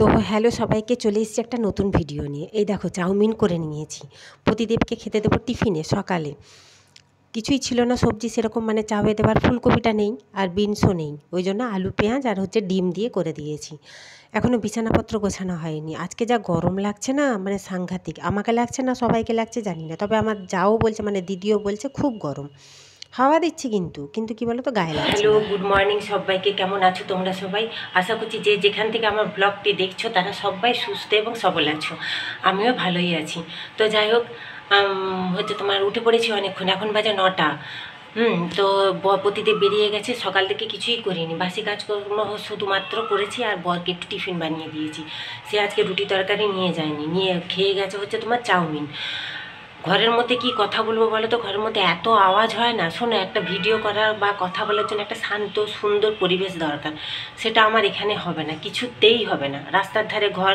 তো হ্যালো সবাইকে, চলে এসেছি একটা নতুন ভিডিও নিয়ে। এই দেখো চাউমিন করে নিয়েছি, প্রতিদেবকে খেতে দেবো টিফিনে। সকালে কিছুই ছিল না সবজি সেরকম, মানে চাউয়ে দেবার ফুলকপিটা নেই আর বিনসও নেই, ওই জন্য আলু পেঁয়াজ আর ডিম দিয়ে করে দিয়েছি। এখনও বিছানাপত্র গোছানো হয়নি। আজকে যা গরম লাগছে না, মানে সাংঘাতিক। আমাকে লাগছে না সবাইকে লাগছে জানি না, তবে আমার যাও বলছে, মানে দিদিও বলছে খুব গরম। হাওয়া দিচ্ছি কিন্তু কি বলো তো, গায়ে লাগছে। হ্যালো, গুড মর্নিং সবাইকে। কেমন আছো তোমরা সবাই? আশা করছি যে যেখান থেকে আমার ব্লগটি দেখছো তারা সবাই সুস্থ এবং সবল আছো। আমিও ভালোই আছি। তো যাই হোক, তোমার উঠে পড়েছি অনেকক্ষণ, এখন বাজে 9টা। তো প্রতিদেব বেরিয়ে গেছে, সকাল থেকে কিছুই করিনি, বাসি কাজকর্ম শুধুমাত্র করেছি আর বরকে একটু টিফিন বানিয়ে দিয়েছি। সে আজকে রুটি তরকারি নিয়ে যায়নি, নিয়ে খেয়ে গেছে তোমার চাউমিন। ঘরের মধ্যে কি কথা বলবো বলো তো, ঘরের মধ্যে এত আওয়াজ হয় না। শোনো, একটা ভিডিও করার বা কথা বলার জন্য একটা শান্ত সুন্দর পরিবেশ দরকার। সেটা আমার এখানে হবে না, কিছুতেই হবে না। রাস্তার ধারে ঘর,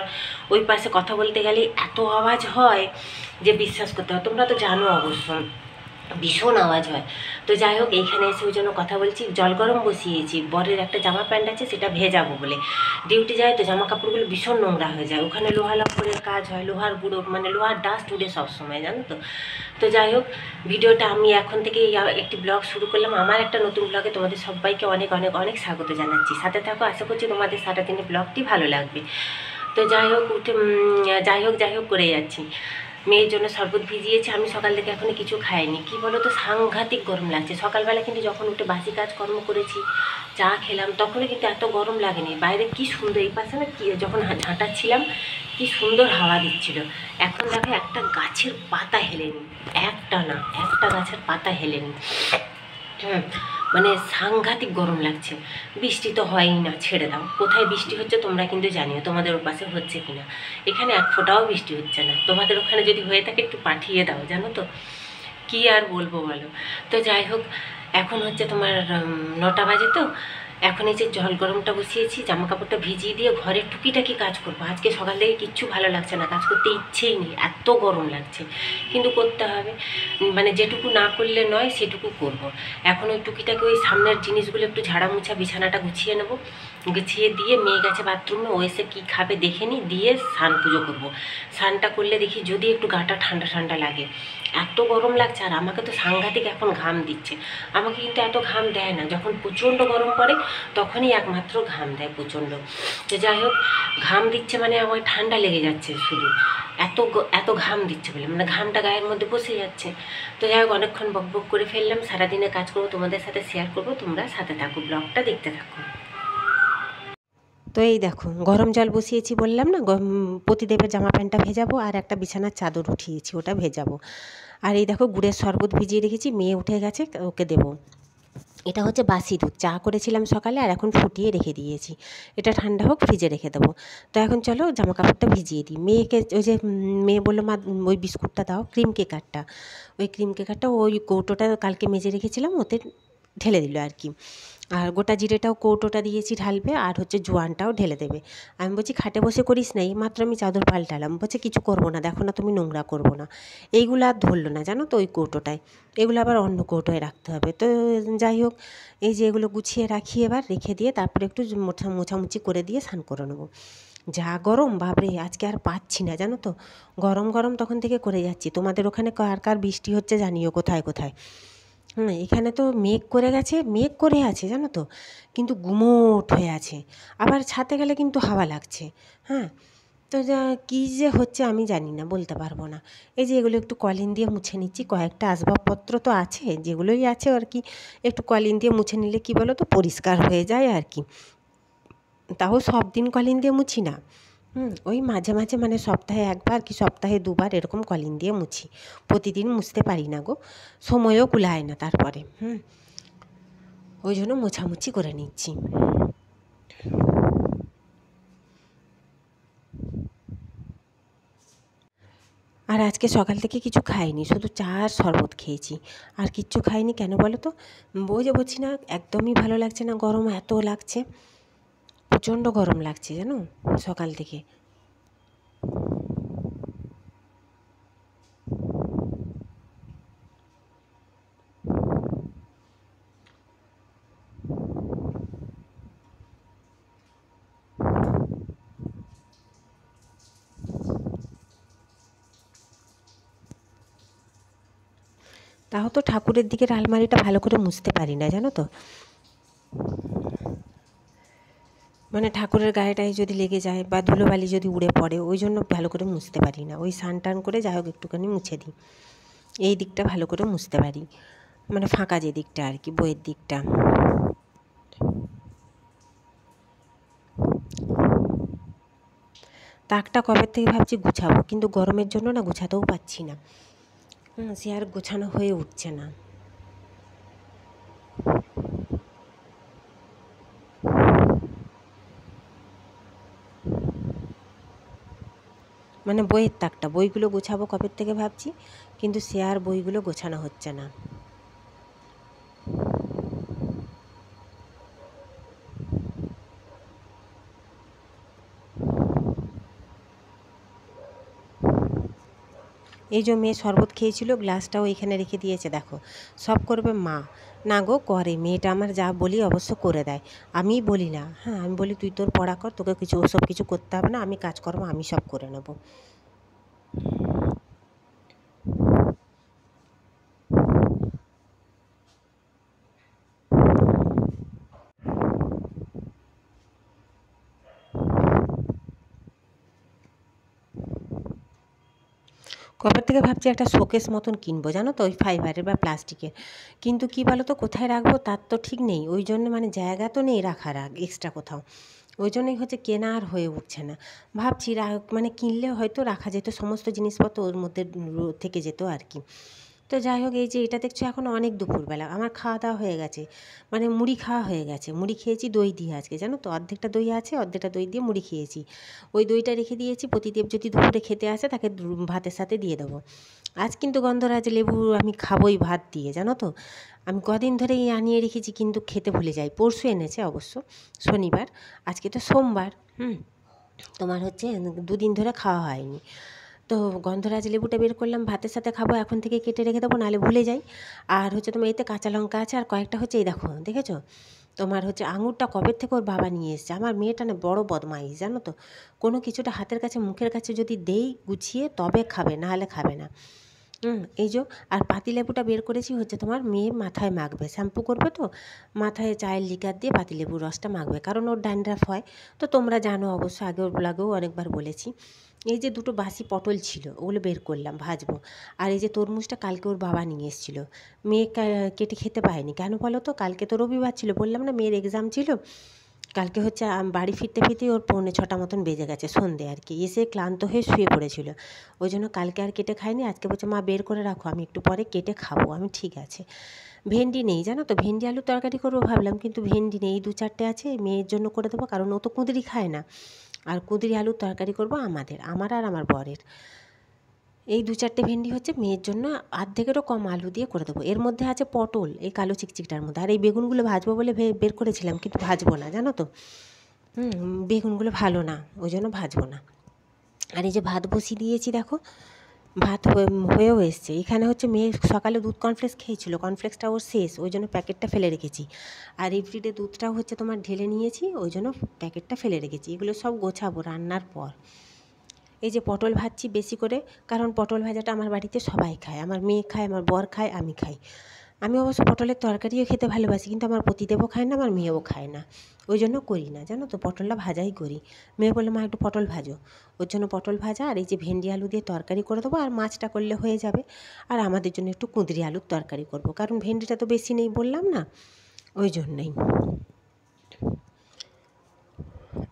ওই পাশে কথা বলতে গেলে এত আওয়াজ হয় যে বিশ্বাস করতে হয়। তোমরা তো জানো অবশ্য, ভীষণ আওয়াজ হয়। তো যাই হোক, এইখানে এসে ওই জন্য কথা বলছি। জল গরম বসিয়েছি, বরের একটা জামা প্যান্ট আছে সেটা ভেজাবো বলে। ডিউটি যায় তো জামা কাপড়গুলো ভীষণ নোংরা হয়ে যায়, ওখানে লোহা লক্করের কাজ হয়, লোহার গুঁড়ো, মানে লোহার ডাস্ট উড়ে সবসময়, জানো তো। তো যাই হোক, ভিডিওটা আমি এখন থেকে একটি ব্লগ শুরু করলাম। আমার একটা নতুন ব্লগে তোমাদের সবাইকে অনেক অনেক অনেক স্বাগত জানাচ্ছি। সাথে থাকো, আশা করছি তোমাদের সারাদিনের ব্লগটি ভালো লাগবে। তো যাই হোক, যাই হোক করে যাচ্ছি। মেয়ের জন্য শরবত ভিজিয়েছি। আমি সকাল থেকে এখনো কিছু খাইনি। কি বলো তো, সাংঘাতিক গরম লাগছে। সকালবেলা কিন্তু যখন উঠে বাসি কাজকর্ম করেছি, চা খেলাম, তখনও কিন্তু এত গরম লাগেনি। বাইরে কি সুন্দর, এই পাশে না কি যখন ঝাঁটাচ্ছিলাম কি সুন্দর হাওয়া দিচ্ছিল। এখন দেখো একটা গাছের পাতা হেলেনি, একটা গাছের পাতা হেলেনি। মানে সাংঘাতিক গরম লাগছে। বৃষ্টি তো হয়ই না, ছেড়ে দাও। কোথায় বৃষ্টি হচ্ছে তোমরা কিন্তু জানিও, তোমাদের ওর পাশে হচ্ছে কিনা। এখানে এক ফোঁটাও বৃষ্টি হচ্ছে না। তোমাদের ওখানে যদি হয়ে থাকে একটু পাঠিয়ে দাও, জানো তো। কি আর বলবো বলো। তো যাই হোক, এখন তোমার 9টা বাজে। তো এখন এই যে জল গরমটা বসিয়েছি, জামা কাপড়টা ভিজিয়ে দিয়ে ঘরের টুকিটাকি কাজ করবো। আজকে সকাল থেকে কিচ্ছু ভালো লাগছে না, কাজ করতে ইচ্ছেই নেই, এত গরম লাগছে, কিন্তু করতে হবে। মানে যেটুকু না করলে নয় সেটুকু করব। এখন ওই টুকিটাকি, ওই সামনের জিনিসগুলো একটু ঝাড়া মুছা, বিছানাটা গুছিয়ে নেবো। গুছিয়ে দিয়ে মেয়ে গেছে বাথরুমে, ও এসে কী খাবে দেখে নিই, দিয়ে স্নান পুজো করবো। স্নানটা করলে দেখি যদি একটু গাটা ঠান্ডা ঠান্ডা লাগে। এত গরম লাগছে, আর আমাকে তো সাংঘাতিক এখন ঘাম দিচ্ছে। আমাকে কিন্তু এত ঘাম দেয় না, যখন প্রচণ্ড গরম পড়ে তখনই একমাত্র ঘাম দেয় প্রচণ্ড। তো যাই হোক, ঘাম দিচ্ছে মানে আমার ঠান্ডা লেগে যাচ্ছে শুধু, এত ঘাম দিচ্ছে বলে, মানে ঘামটা গায়ের মধ্যে বসে যাচ্ছে। তো যাই হোক, অনেকক্ষণ বক বক করে ফেললাম। সারাদিনে কাজ করবো, তোমাদের সাথে শেয়ার করবো, তোমরা সাথে থাকো, ব্লগটা দেখতে থাকো। তো এই দেখো, গরম জল বসিয়েছি বললাম না, প্রতিদেবের জামা প্যান্টটা ভেজাবো, আর একটা বিছানার চাদর উঠিয়েছি, ওটা ভেজাবো। আর এই দেখো, গুড়ের শরবত ভিজিয়ে রেখেছি, মেয়ে উঠে গেছে, ওকে দেবো। এটা বাসি দুধ, চা করেছিলাম সকালে, আর এখন ফুটিয়ে রেখে দিয়েছি। এটা ঠান্ডা হোক, ফ্রিজে রেখে দেবো। তো এখন চলো জামা কাপড়টা ভিজিয়ে দিই। মেয়েকে ওই যে মেয়ে বললো, মা ওই বিস্কুটটা দাও, ক্রিম কেকারটা। ওই ক্রিম কেকারটা, ওই কৌটোটা কালকে মেজে রেখেছিলাম, ওতে ঢেলে দিল আর কি। আর গোটা জিরেটাও কৌটোটা দিয়েছি ঢালবে, আর জোয়ানটাও ঢেলে দেবে। আমি বলছি খাটে বসে করিস না, এই মাত্র আমি চাদর পাল্টালাম। বলছে কিছু করবো না, দেখো না তুমি, নোংরা করবো না। এইগুলো আর ধরলো না, জানো তো, ওই কৌটোটায়। এগুলো আবার অন্য কৌটোয় রাখতে হবে। তো যাই হোক, এই যে এগুলো গুছিয়ে রাখি, এবার রেখে দিয়ে তারপরে একটু মোছামুছি করে দিয়ে স্নান করে নেবো। যা গরম, বাপরে, আজকে আর পাচ্ছি না, জানো তো। গরম গরম তখন থেকে করে যাচ্ছি। তোমাদের ওখানে কার কার বৃষ্টি হচ্ছে জানিও, কোথায় কোথায়। এখানে তো মেঘ করে গেছে, মেঘ করে আছে, জানো তো, কিন্তু গুমোট হয়ে আছে। আবার ছাদে গেলে কিন্তু হাওয়া লাগছে। হ্যাঁ, তো কী যে হচ্ছে আমি জানি না, বলতে পারবো না। এই যে এগুলো একটু কলিন দিয়ে মুছে নিচ্ছি। কয়েকটা আসবাবপত্র তো আছে, যেগুলোই আছে আর কি, একটু কলিন দিয়ে মুছে নিলে কি বলো তো, পরিষ্কার হয়ে যায় আর কি। তাও সব দিন কলিন দিয়ে মুছি না। ওই মাঝে মাঝে, মানে সপ্তাহে একবার কি সপ্তাহে দুবার এরকম কলিন দিয়ে মুছি। প্রতিদিন মুছতে পারি না গো, সময়ও কুলায় না তারপরে। ওই জন্য মোছামুছি করে নিচ্ছি। আর আজকে সকাল থেকে কিছু খাইনি, শুধু চা আর শরবত খেয়েছি, আর কিচ্ছু খাইনি। কেন বলো তো, বলছি না, একদমই ভালো লাগছে না, গরম এত লাগছে, প্রচণ্ড গরম লাগছে জানো, সকাল থেকে। তাও তো ঠাকুরের দিকের আলমারিটা ভালো করে মুছতে পারি না, জানো তো। মানে ঠাকুরের গায়েটায় যদি লেগে যায় বা ধুলোবালি যদি উড়ে পড়ে, ওই জন্য ভালো করে মুছতে পারি না। ওই স্নান টান করে যাই হোক একটুখানি মুছে দিই। এই দিকটা ভালো করে মুছতে পারি, মানে ফাঁকা যে দিকটা আর কি, বইয়ের দিকটা। তাকটা কবে থেকে ভাবছি গুছাবো, কিন্তু গরমের জন্য না গুছাতেও পারছি না। সে আর গোছানো হয়ে উঠছে না। মানে বইয়ের তাকটা, বইগুলো গোছাবো কবে থেকে ভাবছি, কিন্তু সে আর বইগুলো গোছানো হচ্ছে না। এই যে মেয়ে শরবত খেয়েছিল, গ্লাসটাও এখানে রেখে দিয়েছে, দেখো। সব করবে মা। না গো, করে মেয়েটা আমার, যা বলি অবশ্য করে দেয়। আমিই বলি না, হ্যাঁ আমি বলি তুই তোর পড়া কর, তোকে কিছু ওসব কিছু করতে হবে না, আমি কাজকর্ম আমি সব করে নেবো। কবে থেকে ভাবছি একটা শোকেস মতন কিনবো, জানো তো, ওই ফাইবারের বা প্লাস্টিকের। কিন্তু কী বলো তো, কোথায় রাখবো তার তো ঠিক নেই। ওই জন্য মানে জায়গা তো নেই রাখার এক্সট্রা কোথাও। ওই জন্যই হচ্ছে কেনা আর হয়ে উঠছে না। ভাবছি মানে কিনলে হয়তো রাখা যেত, সমস্ত জিনিসপত্র ওর মধ্যে থেকে যেত আর কি। তো যাই হোক, এই যে এটা দেখছো এখন অনেক দুপুরবেলা, আমার খাওয়া দাওয়া হয়ে গেছে, মানে মুড়ি খাওয়া হয়ে গেছে। মুড়ি খেয়েছি দই দিয়ে আজকে, জানো তো, অর্ধেকটা দই আছে, অর্ধেকটা দই দিয়ে মুড়ি খেয়েছি। ওই দইটা রেখে দিয়েছি, প্রতিদেব যদি দুপুরে খেতে আসে তাকে ভাতের সাথে দিয়ে দেবো। আজ কিন্তু গন্ধরাজ লেবু আমি খাবোই ভাত দিয়ে, জানো তো। আমি কদিন ধরেই আনিয়ে রেখেছি, কিন্তু খেতে ভুলে যাই। পরশু এনেছে অবশ্য, শনিবার। আজকে তো সোমবার। তোমার হচ্ছে দুদিন ধরে খাওয়া হয়নি। তো গন্ধরাজ লেবুটা বের করলাম, ভাতের সাথে খাবো, এখন থেকে কেটে রেখে দেবো, নাহলে ভুলে যাই। আর হচ্ছে তোমার এতে কাঁচা লঙ্কা আছে, আর কয়েকটা হচ্ছে এই দেখো, দেখেছো, তোমার হচ্ছে আঙুরটা কবে থেকে ওর বাবা নিয়ে এসছে। আমার মেয়েটা না বড় বদমাইশ, জানো তো। কোনো কিছুটা হাতের কাছে মুখের কাছে যদি দেই গুছিয়ে, তবে খাবে, নাহলে খাবে না। এই যে, আর পাতিলেবুটা বের করেছি হচ্ছে তোমার মেয়ে মাথায় মাখবে, শ্যাম্পু করবে তো, মাথায় চায়ের লিকার দিয়ে পাতিলেবুর রসটা মাখবে, কারণ ওর ড্যান্ড্রাফ হয়। তো তোমরা জানো অবশ্য, আগের ব্লগেও অনেকবার বলেছি। এই যে দুটো বাসি পটল ছিল, ওগুলো বের করলাম ভাজবো। আর এই যে তরমুজটা কালকে ওর বাবা নিয়ে এসেছিলো, মেয়ে কেটে খেতে পায়নি, কেন বলো তো, কালকে তো রবিবার ছিল, বললাম না মেয়ের এক্সাম ছিল। কালকে হচ্ছে বাড়ি ফিরতে ফিরতেই ওর 6:45 মতন বেজে গেছে, সন্ধে আর কি। এসে ক্লান্ত হয়ে শুয়ে পড়েছিল, ওই জন্য কালকে আর কেটে খায়নি। আজকে বলছে মা বের করে রাখো, আমি একটু পরে কেটে খাবো। আমি ঠিক আছে। ভেন্ডি নেই, জানো তো, ভেন্ডি আলু তরকারি করবো ভাবলাম, কিন্তু ভেন্ডি নেই। 2-4টে আছে, মেয়ের জন্য করে দেবো, কারণ ও তো কুঁদরি খায় না। আর কুঁদরি আলুর তরকারি করবো আমার আর আমার বরের। এই 2-4টে ভেন্ডি হচ্ছে মেয়ের জন্য, অর্ধেকেরও কম আলু দিয়ে করে দেবো। এর মধ্যে আছে পটল, এই কালো চিকচিকটার মধ্যে। আর এই বেগুনগুলো ভাজবো বলে বের করেছিলাম, কিন্তু ভাজবো না, জানো তো। বেগুনগুলো ভালো না, ওই জন্য ভাজবো না। আর এই যে ভাত বসিয়ে দিয়েছি, দেখো, ভাত হয়েও এসছে। এখানে হচ্ছে মেয়ে সকালে দুধ কর্নফ্লেক্স খেয়েছিল, কর্নফ্লেক্সটা ওর শেষ, ওই জন্য প্যাকেটটা ফেলে রেখেছি। আর এভরিডে দুধটাও হচ্ছে তোমার ঢেলে নিয়েছি, ওই জন্য প্যাকেটটা ফেলে রেখেছি। এগুলো সব গোছাবো রান্নার পর। এই যে পটল ভাজছি বেশি করে, কারণ পটল ভাজাটা আমার বাড়িতে সবাই খায়, আমার মেয়ে খায়, আমার বর খায়, আমি খাই। আমি অবশ্য পটলের তরকারিও খেতে ভালোবাসি, কিন্তু আমার পতিদেবও খায় না, আমার মেয়েও খায় না, ওই জন্য করি না, জানো তো। পটলটা ভাজাই করি। মেয়ে বললে মা একটু পটল ভাজো, ওর জন্য পটল ভাজা। আর এই যে ভেন্ডি আলু দিয়ে তরকারি করে দেবো, আর মাছটা করলে হয়ে যাবে। আর আমাদের জন্য একটু কুঁদরি আলুর তরকারি করব, কারণ ভেন্ডিটা তো বেশি নেই, বললাম না, ওই জন্যই।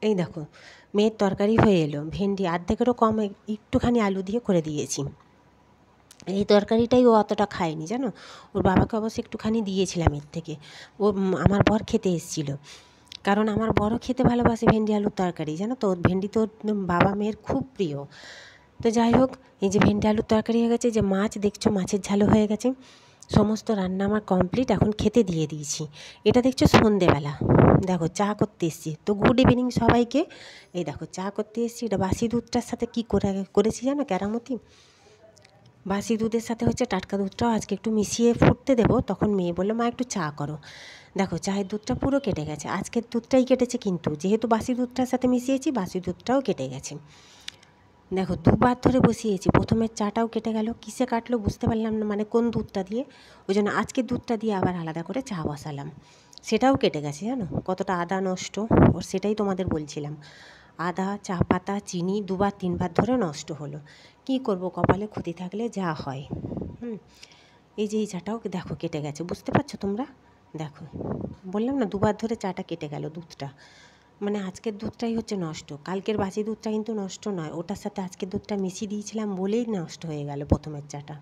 এই দেখো, মেয়ের তরকারি হয়ে এলো, ভেন্ডি অর্ধেকেরও কম একটুখানি আলু দিয়ে করে দিয়েছি। এই তরকারিটাই ও অতটা খায়নি, জানো। ওর বাবাকে অবশ্য একটুখানি দিয়েছিলাম এর থেকে। ও আমার বর খেতে এসেছিল, কারণ আমার বরও খেতে ভালোবাসে ভেন্ডি আলুর তরকারি, জানো তো। ভেন্ডি তো বাবা মেয়ের খুব প্রিয়। তো যাই হোক, এই যে ভেন্ডি আলুর তরকারি হয়ে গেছে, যে মাছ দেখছো, মাছের ঝালও হয়ে গেছে, সমস্ত রান্না আমার কমপ্লিট। এখন খেতে দিয়ে দিয়েছি। এটা দেখছো সন্ধেবেলা, দেখো চা করতে এসেছি। তো গুড ইভিনিং সবাইকে। এই দেখো চা করতে এসেছি, এটা বাসি দুধটার সাথে কী করেছি জানো, কেরামতি। বাসি দুধের সাথে হচ্ছে টাটকা দুধটাও আজকে একটু মিশিয়ে ফুটতে দেবো। তখন মেয়ে বললো মা একটু চা করো। দেখো চায়ের দুধটা পুরো কেটে গেছে, আজকের দুধটাই কেটেছে, কিন্তু যেহেতু বাসি দুধটার সাথে মিশিয়েছি, বাসি দুধটাও কেটে গেছে। দেখো দুবার ধরে বসিয়েছি, প্রথমের চাটাও কেটে গেল, কিসে কাটলো বুঝতে পারলাম না, মানে কোন দুধটা দিয়ে। ওই জন্য আজকে দুধটা দিয়ে আবার আলাদা করে চা বসালাম, সেটাও কেটে গেছে জানো, কতটা আদা নষ্ট ওর, সেটাই তোমাদের বলছিলাম। আদা, চা পাতা, চিনি দুবার তিনবার ধরে নষ্ট হলো। কি করব, কপালে ক্ষতি থাকলে যা হয়। এই যে এই চাটাও দেখো কেটে গেছে, বুঝতে পারছো তোমরা? দেখো, বললাম না দুবার ধরে চাটা কেটে গেল দুধটা, মানে আজকের দুধটাই হচ্ছে নষ্ট। কালকের বাসি দুধটা কিন্তু নষ্ট নয়, ওটার সাথে আজকের দুধটা মিশিয়ে দিয়েছিলাম বলেই নষ্ট হয়ে গেল প্রথমের চাটা।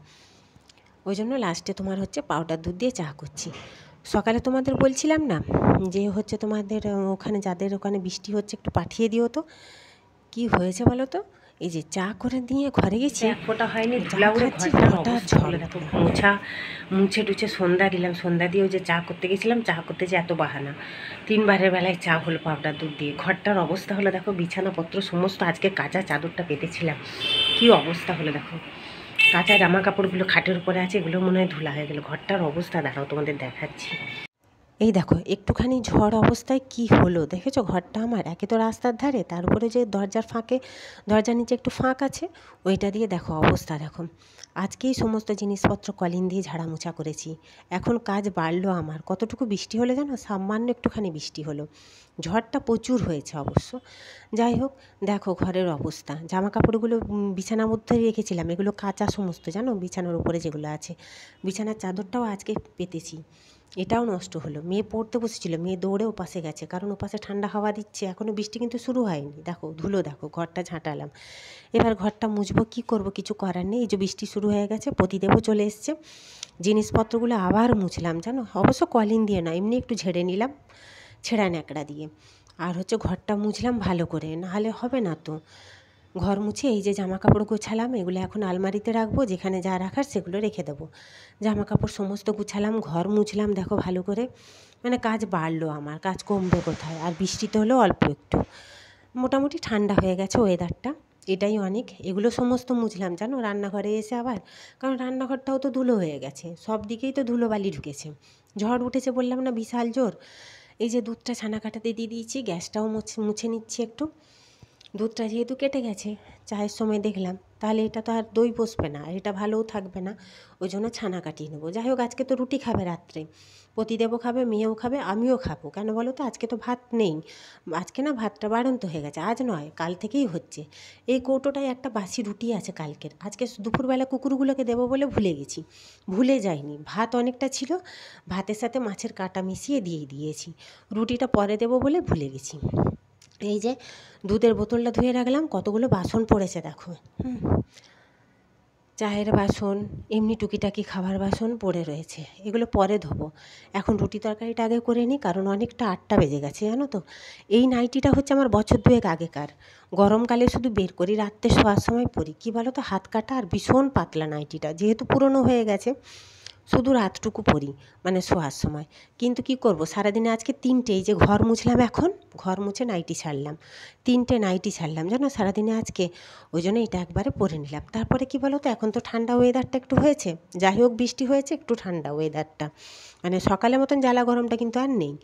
ওই জন্য লাস্টে তোমার হচ্ছে পাউডার দুধ দিয়ে চা করছি। সকালে তোমাদের বলছিলাম না যে হচ্ছে তোমাদের ওখানে, যাদের ওখানে বৃষ্টি হচ্ছে একটু পাঠিয়ে দিও তো। কি হয়েছে বলো তো, এই যে চা করে দিয়ে ঘরে গেছি, এক ফোঁটা হয়নি, হঠাৎ ঝড়। দেখো মুছে টুছে সন্ধ্যা দিলাম, সন্ধ্যা দিয়ে ওই যে চা করতে গেছিলাম, চা করতে যে এত বাহানা, 3বারের বেলায় চা হলো পাউডার দুধ দিয়ে। ঘরটার অবস্থা হলো দেখো, বিছানাপত্র সমস্ত, আজকে কাঁচা চাদরটা পেতেছিলাম, কি অবস্থা হলো দেখো। কাঁচা জামা কাপড়গুলো খাটের উপরে আছে, এগুলো মনে হয় ধুলা হয়ে গেলো। ঘরটার অবস্থা দাঁড়াও তোমাদের দেখাচ্ছি। এই দেখো একটুখানি ঝড় অবস্থায় কি হলো দেখেছো, ঘরটা আমার একে তো রাস্তার ধারে, তার উপরে যে দরজার ফাঁকে, দরজার নিচে একটু ফাঁক আছে, ওইটা দিয়ে দেখো অবস্থা দেখো। আজকেই সমস্ত জিনিসপত্র কলিং দিয়ে ঝাড়ামোছা করেছি। এখন কাজ বাড়লো আমার, কতটুকু বৃষ্টি হলো জানো, সামান্য একটুখানি বৃষ্টি হলো, ঝড়টা প্রচুর হয়েছে অবশ্য। যাই হোক, দেখো ঘরের অবস্থা, জামা কাপড়গুলো বিছানার মধ্যে রেখেছিলাম, এগুলো কাঁচা সমস্ত জানো, বিছানার উপরে যেগুলো আছে। বিছানার চাদরটাও আজকে পেতেছি, এটাও নষ্ট হলো। মেয়ে পড়তে বসেছিল, মেয়ে দৌড়ে ওপাশে গেছে, কারণ ওপাশে ঠান্ডা হাওয়া দিচ্ছে, এখনও বৃষ্টি কিন্তু শুরু হয়নি। দেখো ধুলো, দেখো ঘরটা ঝাঁটালাম, এবার ঘরটা মুছবো, কী করব, কিছু করার নেই। এই যে বৃষ্টি শুরু হয়ে গেছে, প্রতিদেবও চলে এসছে, জিনিসপত্রগুলো আবার মুছলাম জানো, অবশ্য কলিং দিয়ে না, এমনি একটু ঝেড়ে নিলাম ছেঁড়া ন্যাকড়া দিয়ে। আর হচ্ছে ঘরটা মুছলাম ভালো করে, নাহলে হবে না তো। ঘর মুছে এই যে জামা কাপড় গোছালাম, এগুলো এখন আলমারিতে রাখবো, যেখানে যা রাখার সেগুলো রেখে দেবো। জামা কাপড় সমস্ত গুছালাম, ঘর মুছলাম দেখো ভালো করে, মানে কাজ বাড়লো আমার, কাজ কমবে কোথায়। আর বৃষ্টি তো হলো অল্প একটু, মোটামুটি ঠান্ডা হয়ে গেছে ওয়েদারটা, এটাই অনেক। এগুলো সমস্ত মুছলাম জানো রান্নাঘরে এসে আবার, কারণ রান্নাঘরটাও তো ধুলো হয়ে গেছে, সব দিকেই তো ধুলোবালি ঢুকেছে, ঝড় উঠেছে বললাম না বিশাল জোর। এই যে দুধটা ছানা কাটাতে দিয়ে দিয়েছি, গ্যাসটাও মুছে নিচ্ছি একটু। দুধটা যেহেতু কেটে গেছে, চায়ের সময় দেখলাম, তাহলে এটা তো আর দই বসবে না, আর এটা ভালোও থাকবে না, ওই জন্য ছানা কাটিয়ে নেবো। যাই হোক, আজকে তো রুটি খাবে রাত্রে, পতিদেবও খাবে, মেয়েও খাবে, আমিও খাবো। কেন বলো তো, আজকে তো ভাত নেই, আজকে না ভাতটা বাড়ন্ত হয়ে গেছে, আজ নয় কাল থেকেই হচ্ছে। এই কৌটোটায় একটা বাসি রুটি আছে কালকের, আজকে দুপুরবেলা কুকুরগুলোকে দেবো বলে ভুলে গেছি, ভুলে যাইনি। ভাত অনেকটা ছিল, ভাতের সাথে মাছের কাঁটা মিশিয়ে দিয়েছি, রুটিটা পরে দেবো বলে ভুলে গেছি। এই যে দুধের বোতলটা ধুয়ে রাখলাম, কতগুলো বাসন পড়েছে দেখো, চায়ের বাসন, এমনি টুকিটাকি খাবার বাসন পড়ে রয়েছে, এগুলো পরে ধোবো। এখন রুটি তরকারিটা আগে করে নিই, কারণ অনেকটা 8টা বেজে গেছে জানো তো। এই নাইটিটা হচ্ছে আমার বছর দুয়েক আগেকার, গরমকালে শুধু বের করি, রাত্রে শোয়ার সময় পরি। কী বলো তো, হাত কাটা আর ভীষণ পাতলা নাইটিটা, যেহেতু পুরনো হয়ে গেছে শুধু রাতটুকু পরি, মানে শোয়ার সময়। কিন্তু কি করব, সারাদিনে আজকে 3টে, এই যে ঘর মুছলাম, এখন ঘর মুছে নাইটি ছাড়লাম, 3টে নাইটি ছাড়লাম জানো সারাদিনে আজকে। ওই জন্য এটা একবারে পরে নিলাম। তারপরে কি বলো তো, এখন তো ঠান্ডা ওয়েদারটা একটু হয়েছে, যাই হোক বৃষ্টি হয়েছে, একটু ঠান্ডা ওয়েদারটা, মানে সকালের মতন জ্বালা গরমটা কিন্তু আর নেই।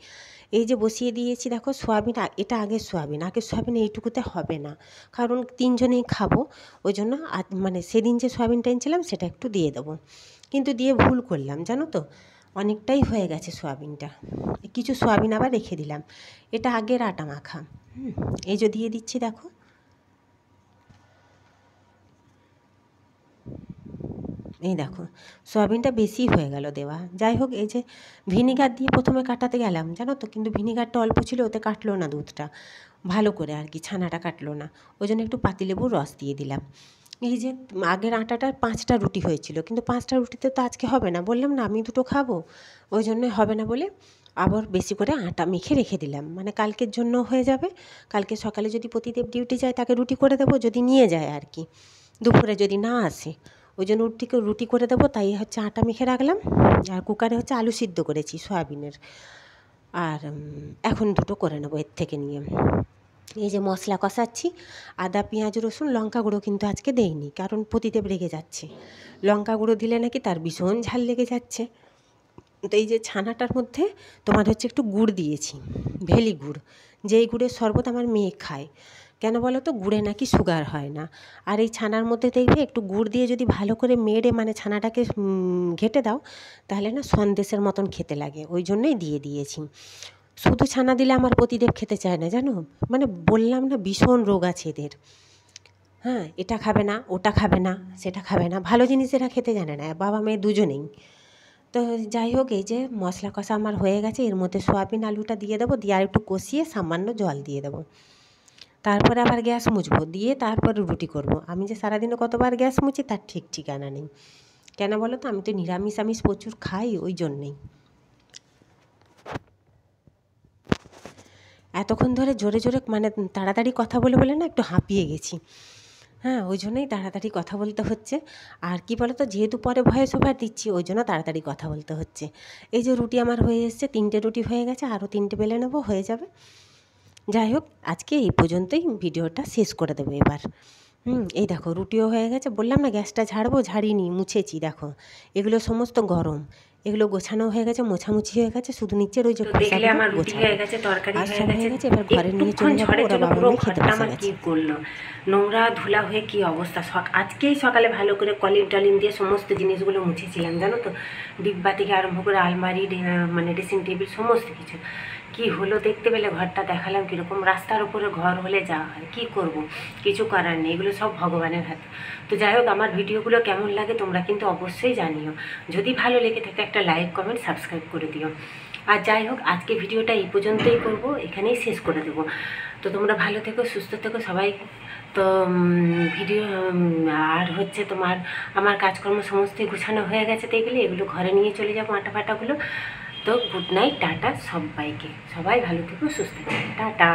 এই যে বসিয়ে দিয়েছি দেখো সোয়াবিন, এটা আগের সোয়াবিন এইটুকুতে হবে না, কারণ 3জনেই খাবো। ওই জন্য মানে সেদিন যে সোয়াবিনটা এনেছিলাম সেটা একটু দিয়ে দেবো, কিন্তু দিয়ে ভুল করলাম জানো তো, অনেকটাই হয়ে গেছে সোয়াবিনটা। কিছু সোয়াবিন আবার রেখে দিলাম, এটা আগের আটা মাখা। এই যে দিয়ে দিচ্ছি দেখো, এই দেখো সয়াবিনটা বেশি হয়ে গেল দেওয়া। যাই হোক, এই যে ভিনিগার দিয়ে প্রথমে কাটাতে গেলাম জানো তো, কিন্তু ভিনিগারটা অল্প ছিল, ওতে কাটলো না দুধটা ভালো করে আর কি, ছানাটা কাটলো না। ওই জন্য একটু পাতিলেবুর রস দিয়ে দিলাম। এই যে আগের আটাটার 5টা রুটি হয়েছিল, কিন্তু 5টা রুটিতে তো আজকে হবে না, বললাম না আমি 2টো খাবো, ওই জন্য হবে না বলে আবার বেশি করে আটা মেখে রেখে দিলাম, মানে কালকের জন্য হয়ে যাবে। কালকে সকালে যদি প্রতিদেব ডিউটি যায় তাকে রুটি করে দেবো, যদি নিয়ে যায় আর কি, দুপুরে যদি না আসে, ওই জন্য রুটি করে দেবো, তাই হচ্ছে আটা মেখে রাখলাম। আর কুকারে হচ্ছে আলু সিদ্ধ করেছি সয়াবিনের, আর এখন 2টো করে নেবো এর থেকে নিয়ে। এই যে মশলা কষাচ্ছি, আদা পেঁয়াজ রসুন লঙ্কা গুঁড়ো কিন্তু আজকে দেইনি, কারণ প্রতিদেব রেগে যাচ্ছে, লঙ্কা গুঁড়ো দিলে নাকি তার ভীষণ ঝাল লেগে যাচ্ছে। তো এই যে ছানাটার মধ্যে তোমার হচ্ছে একটু গুড় দিয়েছি, ভেলি গুড়, যেই গুড়ের শরবত আমার মেয়ে খায়, কেন বলো তো, গুড়ে নাকি সুগার হয় না। আর এই ছানার মধ্যে দেখবে একটু গুড় দিয়ে যদি ভালো করে মেরে মানে ছানাটাকে ঘেঁটে দাও, তাহলে না সন্দেশের মতন খেতে লাগে, ওই জন্যই দিয়ে দিয়েছি। শুধু ছানা দিলে আমার পতিদেব খেতে চায় না জানো, মানে বললাম না ভীষণ রোগ আছে এদের। হ্যাঁ, এটা খাবে না, ওটা খাবে না, সেটা খাবে না, ভালো জিনিস এরা খেতে জানে না, বাবা মেয়ে দুজনেই। তো যাই হোক, এই যে মশলা কষা আমার হয়ে গেছে, এর মধ্যে সয়াবিন আলুটা দিয়ে দেবো, দিয়ে আর একটু কষিয়ে সামান্য জল দিয়ে দেবো। তারপরে আবার গ্যাস মুছবো, দিয়ে তারপরে রুটি করব। আমি যে সারাদিনে কতবার গ্যাস মুছি তার ঠিক ঠিকানা নেই। কেন বলো তো, আমি তো নিরামিষ আমিষ প্রচুর খাই, ওই জন্যেই। এতক্ষণ ধরে জোরে জোরে মানে তাড়াতাড়ি কথা বলে বলে না একটু হাঁপিয়ে গেছি। হ্যাঁ, ওই জন্যই তাড়াতাড়ি কথা বলতে হচ্ছে। আর কি বলো তো, যেহেতু পরে ভয়েস ওভার দিচ্ছি, ওই জন্য তাড়াতাড়ি কথা বলতে হচ্ছে। এই যে রুটি আমার হয়ে এসছে, 3টে রুটি হয়ে গেছে, আরও 3টে বেলে নেবো, হয়ে যাবে। যাই হোক, আজকে এই পর্যন্তই ভিডিওটা শেষ করে দেবো এবার। এই দেখো রুটিও হয়ে গেছে, বললাম না গ্যাসটা ঝাড়বো, ঝাড়িনি, মুছেছি। দেখো এগুলো সমস্ত গরম, এগুলো গোছানো হয়ে গেছে, মোছামুছি হয়ে গেছে, শুধু নিচের ওই যে দেখলে আমার রুটি হয়ে গেছে, তরকারি হয়ে গেছে, এবার ঘরে নিয়ে চলে যাবো, ওরা বাবা পুরো মেয়ে খেতে ঘরটা বসে আমার গেছে। কি করলো, নোংরা ধুলা হয়ে কি অবস্থা। আজকেই সকালে ভালো করে কলিম টলিম দিয়ে সমস্ত জিনিসগুলো মুছেছিলাম জানো তো, ডিব্বা থেকে আরম্ভ করে আলমারি, মানে ড্রেসিং টেবিল, সমস্ত কিছু। কি হলো দেখতে পেলে, ঘরটা দেখালাম কীরকম। রাস্তার উপরে ঘর হলে যা হয়, কি করব, কিছু করার নেই, এগুলো সব ভগবানের হাতে। তো যাই হোক, আমার ভিডিওগুলো কেমন লাগে তোমরা কিন্তু অবশ্যই জানিও। যদি ভালো লেগে থাকে একটা লাইক কমেন্ট সাবস্ক্রাইব করে দিও। আর যাই হোক, আজকে ভিডিওটা এই পর্যন্তই করব, এখানেই শেষ করে দেবো। তো তোমরা ভালো থেকো, সুস্থ থেকো সবাই। তো ভিডিও আর হচ্ছে তোমার, আমার কাজকর্ম সমস্তই গুছানো হয়ে গেছে দেখলে, এগুলো ঘরে নিয়ে চলে যাবো আটা ফাটাগুলো। তো গুড নাইট, টাটা সবাইকে, সবাই ভালো থেকো, সুস্থ থেকো, টাটা।